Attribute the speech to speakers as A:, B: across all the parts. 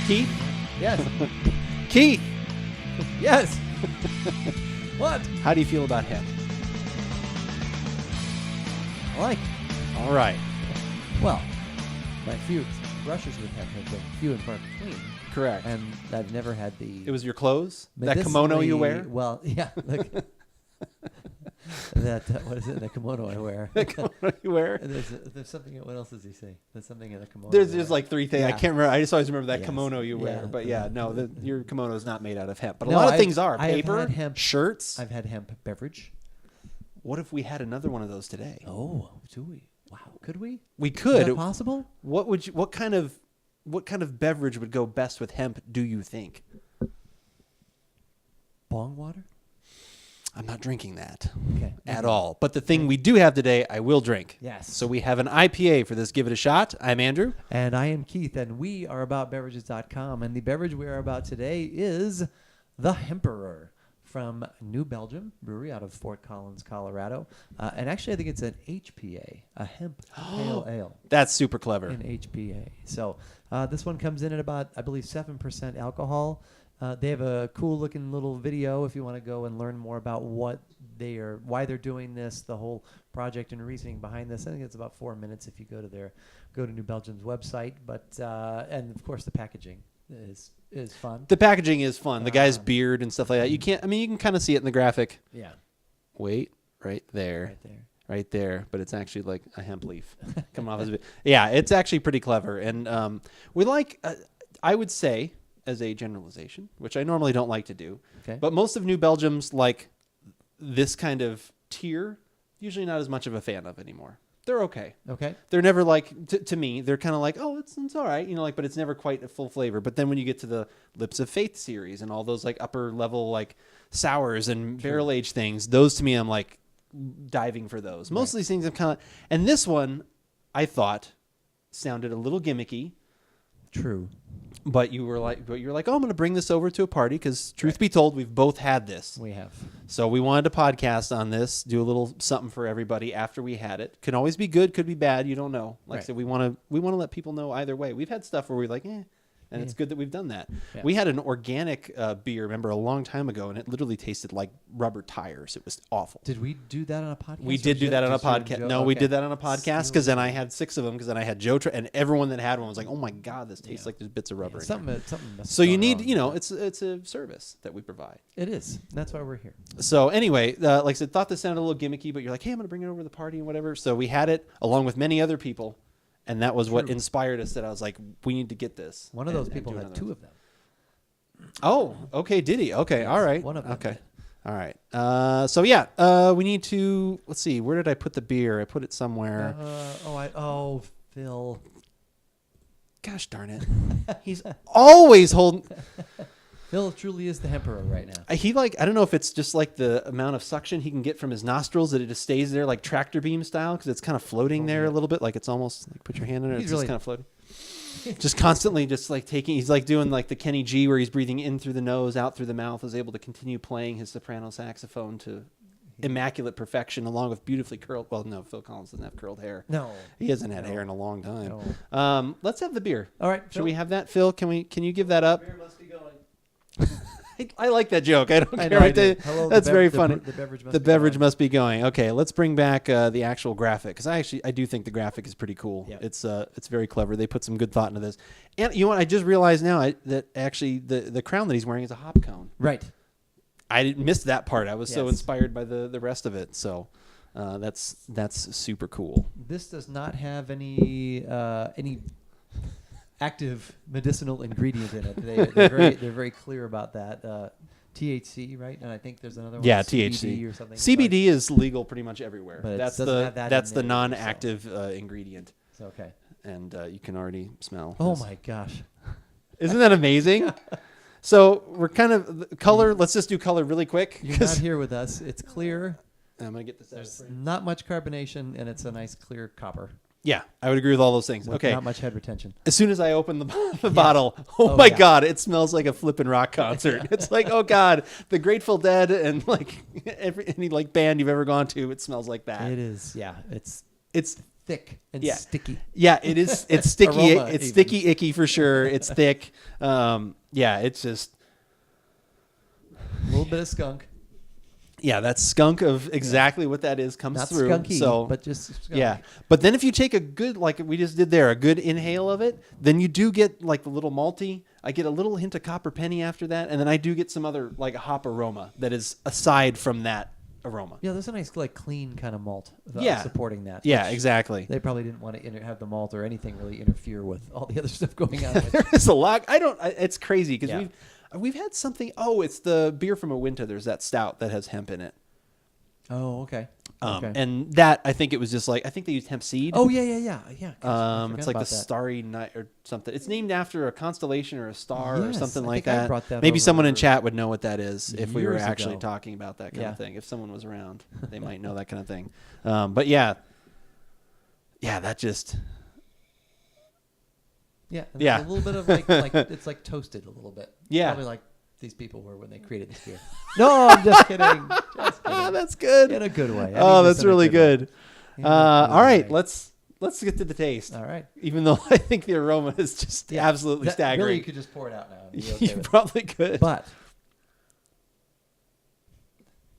A: Keith?
B: Yes.
A: Keith!
B: Yes. What?
A: How do you feel about hemp?
B: I like it.
A: All right.
B: Well, my few brushes with hemp have been few and far between.
A: Correct.
B: And I've never had the...
A: It was your clothes? That kimono you wear?
B: Well, yeah. Look, that, what is it? The kimono I wear.
A: The kimono you wear?
B: There's something, what else does he say? There's something in the kimono.
A: There's just like three things.
B: Yeah.
A: I can't remember. I just always remember that
B: Yes.
A: kimono you wear.
B: Yeah.
A: But yeah, no, your kimono is not made out of hemp. But a
B: No,
A: lot of
B: I've-
A: things are.
B: I've
A: Paper,
B: had hemp.
A: shirts.
B: I've had hemp beverage.
A: What if we had another one of those today?
B: Oh, do we? Wow. Could we?
A: We
B: Is
A: could.
B: that possible?
A: What kind of beverage would go best with hemp, do you think?
B: Bong water?
A: I'm not drinking that
B: Okay.
A: at all. But the thing we do have today, I will drink.
B: Yes.
A: So we have an IPA for this. Give it a shot. I'm Andrew.
B: And I am Keith, and we are AboutBeverages.com. And the beverage we are about today is the Hemperor from New Belgium Brewery out of Fort Collins, Colorado. And actually, I think it's an HPA, a hemp pale ale
A: That's super clever.
B: in HPA. So this one comes in at about, I believe, 7% alcohol. They have a cool looking little video if you want to go and learn more about why they're doing this, the whole project and reasoning behind this. I think it's about 4 minutes if you go to New Belgium's website. But and of course the packaging is fun.
A: The packaging is fun. The guy's beard and stuff like that. You can kind of see it in the graphic.
B: Yeah,
A: Wait, right there.
B: right there.
A: Right there, but it's actually like a hemp leaf coming off his bit. Yeah, it's actually pretty clever. And we like, I would say, as a generalization, which I normally don't like to do,
B: Okay.
A: but most of New Belgium's like this kind of tier, usually not as much of a fan of anymore. They're okay.
B: Okay.
A: They're never like, to me, they're kind of like, oh, it's all right, but it's never quite a full flavor. But then when you get to the Lips of Faith series and all those like upper level like sours and barrel aged things, those to me, I'm like diving for those. Most of these things I'm kind of, and this one I thought sounded a little gimmicky.
B: True.
A: But you were like, oh, I'm going to bring this over to a party because, truth be told, we've both had this.
B: We have.
A: So we wanted to podcast on this, do a little something for everybody after we had it. Could always be good, could be bad. You don't know. Like I said, we want to let people know either way. We've had stuff where we're like, and it's good that we've done that.
B: Yeah.
A: We had an organic beer, remember, a long time ago, and it literally tasted like rubber tires. It was awful.
B: Did we do that on a podcast?
A: We did do that on a podcast. No, we did that on a podcast
B: Still-
A: because then I had 6 of them because then I had Joe and everyone that had one was like, oh my God, this tastes like there's bits of rubber in there.
B: Something must
A: So
B: have
A: you
B: gone
A: need,
B: wrong.
A: it's a service that we provide.
B: It is. That's why we're here.
A: So anyway, like I said, thought this sounded a little gimmicky, but you're like, hey, I'm going to bring it over to the party and whatever. So we had it along with many other people, and that was what inspired us that I was like, we need to get this.
B: One of those people had 2 of them.
A: Oh, okay, did he? Okay,
B: Yes,
A: all right.
B: one of them
A: Okay,
B: did.
A: all right. So yeah, we need to, let's see, where did I put the beer? I put it somewhere.
B: Phil.
A: Gosh darn it. He's always holding.
B: Phil truly is the Hemperor right now.
A: I don't know if it's just like the amount of suction he can get from his nostrils that it just stays there like tractor beam style because it's kind of floating there a little bit. Like it's almost like put your hand in it. It's just kind of floating. Just constantly just like taking, he's like doing like the Kenny G where he's breathing in through the nose, out through the mouth, is able to continue playing his soprano saxophone to immaculate perfection along with beautifully curled. Well, no, Phil Collins doesn't have curled hair.
B: No.
A: He hasn't had hair in a long time.
B: No.
A: Let's have the beer.
B: All right.
A: Should we have that, Phil? Can you give that up?
B: The beer must be going.
A: I like that joke. I don't
B: I
A: care.
B: know, I
A: Right
B: did.
A: there.
B: Hello,
A: That's
B: the
A: very
B: bev-
A: funny.
B: the beverage must
A: The
B: be
A: beverage
B: going.
A: must be going. Okay, let's bring back the actual graphic because I do think the graphic is pretty cool.
B: Yep.
A: It's very clever. They put some good thought into this. And you know what? I just realized now that actually the crown that he's wearing is a hop cone.
B: Right.
A: I missed that part. I was so
B: Yes.
A: inspired by the rest of it. So that's super cool.
B: This does not have any active medicinal ingredient in it. They're very clear about that. THC, right? And I think there's another one.
A: Yeah,
B: CBD
A: THC
B: or something.
A: CBD is legal pretty much everywhere.
B: But it
A: That's
B: doesn't have that
A: that's
B: in
A: the
B: there,
A: non-active ingredient,
B: So, okay.
A: and you can already smell.
B: Oh
A: this.
B: my gosh.
A: Isn't that amazing? So we're kind of color. Let's just do color really quick.
B: You're not here with us. It's clear.
A: I'm gonna get this out.
B: There's not much carbonation, and it's a nice clear copper.
A: Yeah, I would agree with all those things.
B: With
A: Okay.
B: Not much head retention.
A: As soon as I open the bottle, oh my
B: yeah.
A: God, it smells like a flippin' rock concert. It's like, oh God, the Grateful Dead and like any like band you've ever gone to, it smells like that.
B: It is. Yeah. It's
A: It's
B: thick and
A: Yeah.
B: sticky.
A: Yeah, it is. It's sticky.
B: Aroma
A: It's
B: even.
A: sticky, icky for sure. It's thick. Yeah, it's just.
B: A little bit of skunk.
A: Yeah, that skunk of exactly what that is comes
B: Not
A: through.
B: skunky,
A: so,
B: but just skunk.
A: yeah. But then if you take a good, like we just did there, a good inhale of it, then you do get like the little malty. I get a little hint of copper penny after that, and then I do get some other like hop aroma that is aside from that aroma.
B: Yeah, there's a nice like clean kind of malt supporting that.
A: Yeah,
B: which
A: exactly.
B: They probably didn't want to have the malt or anything really interfere with all the other stuff going on.
A: There is a lot. It's crazy because
B: Yeah.
A: we've had something. Oh, it's the beer from a winter. There's that stout that has hemp in it.
B: Oh, okay.
A: And that I think it was just like I think they used hemp seed.
B: Oh yeah. Gosh, I
A: It's
B: forgot
A: like the
B: about that.
A: Starry Night or something. It's named after a constellation or a star or
B: Yes,
A: something
B: I
A: like
B: think I
A: that.
B: brought that
A: Maybe someone in
B: over
A: chat would know what that is if we were
B: years
A: actually
B: ago.
A: talking about that kind
B: Yeah.
A: of thing. If someone was around, they might know that kind of thing. But yeah, that just
B: Yeah. And
A: Yeah.
B: there's a little bit of like it's like toasted a little bit.
A: Yeah.
B: Probably like these people were when they created this beer. No, I'm just kidding. Just kidding.
A: that's good.
B: In a good way. I mean
A: Oh,
B: this
A: that's
B: in a
A: really
B: way.
A: good.
B: In a
A: All right,
B: way.
A: let's get to the taste.
B: All right.
A: Even though I think the aroma is just absolutely
B: That-
A: staggering.
B: Really, you could just pour it out now. And be okay
A: You
B: with it.
A: probably could.
B: But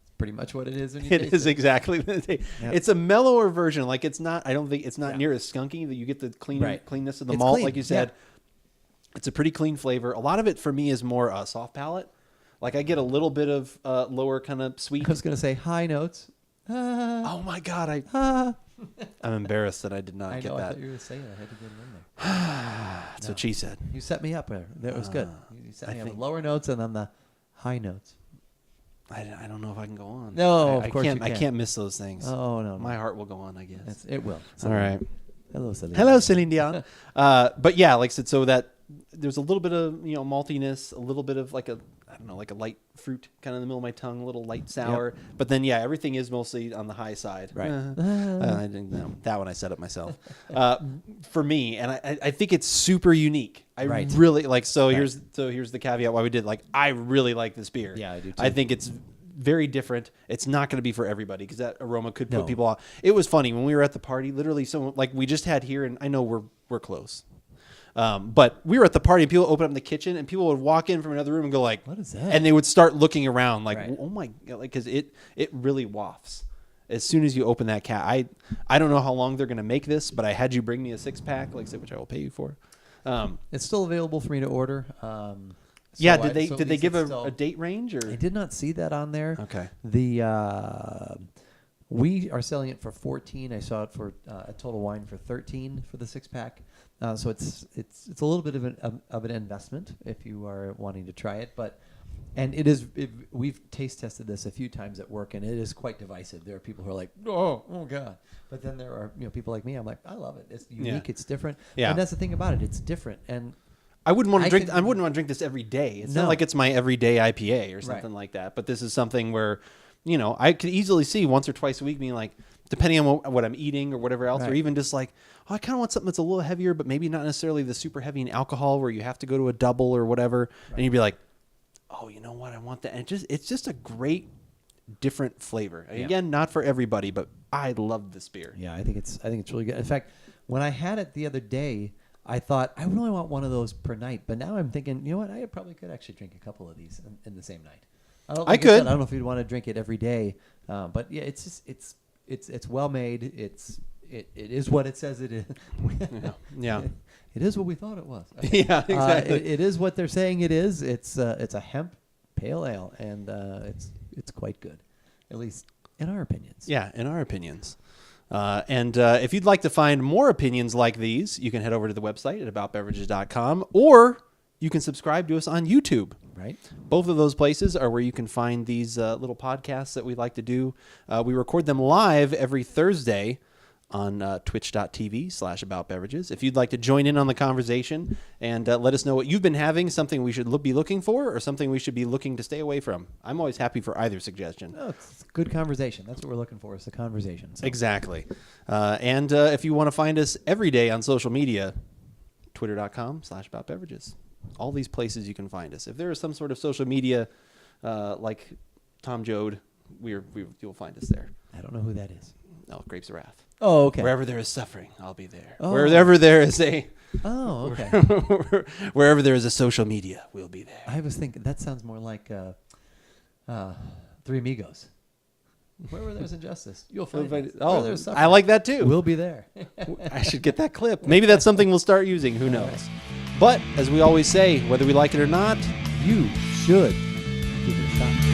B: it's pretty much what it is when you
A: It
B: taste
A: is exactly the taste.
B: Yeah.
A: It's a mellower version. Like it's not. I don't think it's not
B: Yeah.
A: near as skunky. That you get the
B: Right.
A: cleanness of the
B: It's
A: malt,
B: clean,
A: like you said. It's a pretty clean flavor. A lot of it for me is more soft palate. Like I get a little bit of lower kind of sweet.
B: I was going to say high notes.
A: Oh my god! I'm embarrassed that I did not
B: I
A: get
B: know. I
A: that.
B: thought you were going to say it. I had to get it in there.
A: That's what she said.
B: You set me up there. That was good. You set me up the lower notes and then the high notes.
A: I don't know if I can go on.
B: No,
A: I
B: of course
A: can't.
B: you
A: I
B: can't.
A: can't miss those things.
B: Oh no,
A: My heart will go on, I guess.
B: it will.
A: All right.
B: Hello, Celine.
A: Hello, Celine Dion. But yeah, like I said, so that there's a little bit of maltiness, a little bit of like a light fruit kind of in the middle of my tongue, a little light sour. But then everything is mostly on the high side.
B: Right.
A: I didn't know that one. I said it myself. For me, and I think it's super unique. I
B: Right.
A: really like. So here's the caveat why we did. Like I really like this beer.
B: Yeah, I do too.
A: I think it's very different. It's not going to be for everybody because that aroma could put
B: No.
A: people off. It was funny when we were at the party. Literally, someone like we just had here, and I know we're close. But we were at the party and people opened up the kitchen and people would walk in from another room and go like,
B: What is that?
A: And they would start looking around like,
B: Right.
A: oh my God, like, cause it really wafts as soon as you open that cap. I don't know how long they're going to make this, but I had you bring me a 6-pack, like I said, which I will pay you for.
B: It's still available for me to order.
A: Did they give a date range or?
B: I did not see that on there.
A: Okay.
B: We are selling it for 14. I saw it for a Total Wine for 13 for the 6-pack. So it's a little bit of an investment if you are wanting to try it, and we've taste tested this a few times at work, and it is quite divisive. There are people who are like, oh god, but then there are people like me. I'm like, I love it. It's unique. It's different.
A: Yeah.
B: And that's the thing about it. It's different. And
A: I wouldn't want to drink.
B: can-
A: I wouldn't want to drink this every day. It's
B: No.
A: not like it's my everyday IPA or something
B: Right.
A: like that. But this is something where, I could easily see once or twice a week being like, depending on what I'm eating or whatever else, or
B: Right.
A: even just like, I kind of want something that's a little heavier, but maybe not necessarily the super heavy in alcohol where you have to go to a double or whatever. And you'd be like, oh, you know what? I want that. And it's just a great, different flavor.
B: Yeah.
A: Again, not for everybody, but I love this beer.
B: yeah, I think it's really good. In fact, when I had it the other day, I thought I would only want one of those per night. But now I'm thinking, you know what? I probably could actually drink a couple of these in the same night.
A: I could.
B: I don't know if you'd want to drink it every day, but yeah, it's just it's well made. It is what it says it is.
A: Yeah.
B: It is what we thought it was.
A: Yeah, exactly.
B: It is what they're saying it is. It's a hemp pale ale, and it's quite good, at least in our opinions.
A: Yeah, in our opinions. And if you'd like to find more opinions like these, you can head over to the website at AboutBeverages.com, or you can subscribe to us on YouTube.
B: Right.
A: Both of those places are where you can find these little podcasts that we like to do. We record them live every Thursday on twitch.tv/AboutBeverages. If you'd like to join in on the conversation and let us know what you've been having, something we should be looking for, or something we should be looking to stay away from. I'm always happy for either suggestion.
B: Oh, it's good conversation. That's what we're looking for, is the conversation. So.
A: Exactly. And if you want to find us every day on social media, twitter.com/AboutBeverages. All these places you can find us. If there is some sort of social media like Tom Jode, you'll find us there.
B: I don't know who that is.
A: No, Grapes of Wrath.
B: Oh, okay.
A: Wherever there is suffering, I'll be there.
B: Oh.
A: Wherever there is a
B: Oh, okay.
A: wherever there is a social media, we'll be there.
B: I was thinking that sounds more like Three Amigos. Wherever there's injustice, you'll find it. Where
A: Oh,
B: there's
A: I like that too.
B: We'll be there.
A: I should get that clip. Maybe that's something we'll start using. Who knows? But as we always say, whether we like it or not,
B: You should give it a shot.